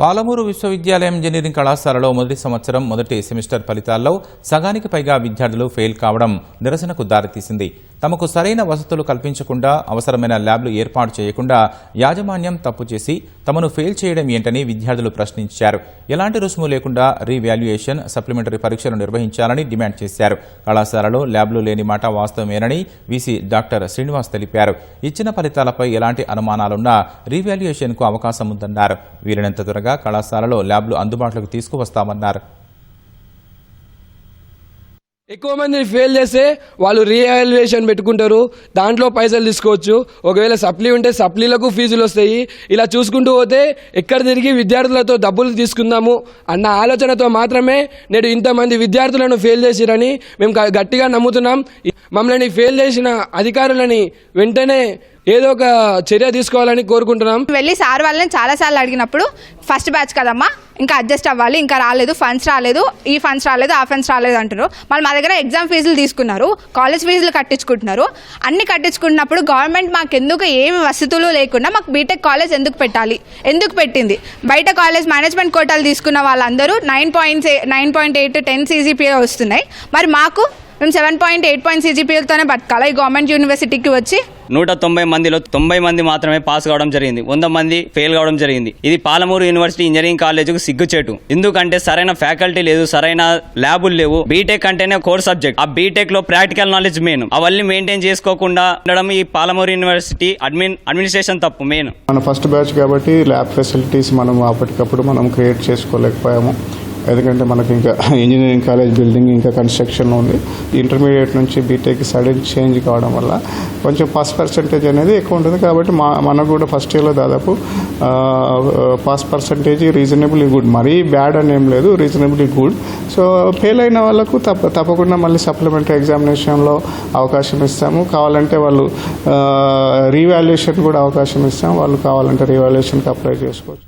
పాలమూరు విశ్వవిద్యాలయం ఇంజనీరింగ్ కళాశాలలో మొదటి సంవత్సరం మొదటి సెమిస్టర్ ఫలితాల్లో సగానికి పైగా విద్యార్థులు ఫెయిల్ కావడం నిరసనకు దారితీసింది. తమకు సరైన వసతులు కల్పించకుండా, అవసరమైన ల్యాబ్లు ఏర్పాటు చేయకుండా యాజమాన్యం తప్పు చేసి తమను ఫెయిల్ చేయడం ఏంటని విద్యార్థులు ప్రశ్నించారు. ఎలాంటి రుసుము లేకుండా రీవాల్యుయేషన్, సప్లిమెంటరీ పరీక్షలు నిర్వహించాలని డిమాండ్ చేశారు. కళాశాలలో ల్యాబ్లు లేని మాట వాస్తవమేనని వీసీ డాక్టర్ శ్రీనివాస్ తెలిపారు. ఇచ్చిన ఫలితాలపై ఎలాంటి అనుమానాలున్నా రీవాల్యుయేషన్కు అవకాశం ఉందన్నారు. వీలైనంత త్వరగా కళాశాలలో ల్యాబ్లు అందుబాటులోకి తీసుకువస్తామన్నారు. ఎక్కువ మంది ఫెయిల్ చేస్తే వాళ్ళు రీవాల్యుయేషన్ పెట్టుకుంటారు, దాంట్లో పైసలు తీసుకోవచ్చు. ఒకవేళ సప్లీ ఉంటే సప్లీలకు ఫీజులు వస్తాయి. ఇలా చూసుకుంటూ పోతే ఎక్కడ తిరిగి విద్యార్థులతో డబ్బులు తీసుకుందాము అన్న ఆలోచనతో మాత్రమే నేడు ఇంతమంది విద్యార్థులను ఫెయిల్ చేసిరని మేము గట్టిగా నమ్ముతున్నాం. మమ్మల్ని ఫెయిల్ చేసిన అధికారులని వెంటనే ఏదో ఒక చర్య తీసుకోవాలని కోరుకుంటున్నాం. వెళ్ళి సార్ వాళ్ళని చాలాసార్లు అడిగినప్పుడు ఫస్ట్ బ్యాచ్ కదమ్మా, ఇంకా అడ్జస్ట్ అవ్వాలి, ఇంకా రాలేదు, ఫండ్స్ రాలేదు, ఈ ఫండ్స్ రాలేదు, ఆ ఫండ్స్ రాలేదు అంటారు. మళ్ళీ మా దగ్గర ఎగ్జామ్ ఫీజులు తీసుకున్నారు, కాలేజ్ ఫీజులు కట్టించుకుంటున్నారు. అన్ని కట్టించుకున్నప్పుడు గవర్నమెంట్ మాకు ఎందుకు ఏమి వసతులు లేకుండా మాకు బీటెక్ కాలేజ్ ఎందుకు పెట్టాలి, ఎందుకు పెట్టింది? బయట కాలేజ్ మేనేజ్మెంట్ కోటాలు తీసుకున్న వాళ్ళందరూ 9.8 10 CGPA వస్తున్నాయి. మరి మాకు మేము 7.8 CGPAలతోనే బతకాలా ఈ గవర్నమెంట్ యూనివర్సిటీకి వచ్చి? 190 మందిలో 90 మంది మాత్రమే పాస్ కావడం జరిగింది, 100 మంది ఫెయిల్ కావడం జరిగింది. ఇది పాలమూరు యూనివర్సిటీ ఇంజనీరింగ్ కాలేజీకి సిగ్గుచేటు. ఎందుకంటే సరైన ఫ్యాకల్టీ లేదు, సరైన ల్యాబులు లేవు. బీటెక్ అంటేనే కోర్ సబ్జెక్ట్, ఆ బీటెక్ లో ప్రాక్టికల్ నాలెడ్జ్ మెయిన్. అవన్నీ మెయింటైన్ చేసుకోకుండా ఉండడం ఈ పాలమూరు యూనివర్సిటీ అడ్మినిస్ట్రేషన్ తప్పు మెయిన్. మన ఫస్ట్ బ్యాచ్ కాబట్టి ల్యాబ్ ఫెసిలిటీస్ మనం అప్పటికప్పుడు మనం క్రియేట్ చేసుకోలేకపోయాము. ఎందుకంటే మనకి ఇంకా ఇంజనీరింగ్ కాలేజ్ బిల్డింగ్ ఇంకా కన్స్ట్రక్షన్ ఉంది. ఇంటర్మీడియట్ నుంచి బీటెక్ సడన్ చేంజ్ కావడం వల్ల కొంచెం పాస్ పర్సంటేజ్ అనేది ఎక్కువ ఉంటుంది. కాబట్టి మనకు కూడా ఫస్ట్ ఇయర్లో దాదాపు పాస్ పర్సంటేజ్ రీజనబుల్లీ గుడ్, మరీ బ్యాడ్ అని ఏం లేదు, రీజనబుల్లీ గుడ్. సో ఫెయిల్ అయిన వాళ్ళకు తప్పకుండా మళ్ళీ సప్లిమెంటరీ ఎగ్జామినేషన్లో అవకాశం ఇస్తాము. కావాలంటే వాళ్ళు రీవాల్యుయేషన్ కూడా అవకాశం ఇస్తాము. వాళ్ళు కావాలంటే రీవాల్యుయేషన్కి అప్లై చేసుకోవచ్చు.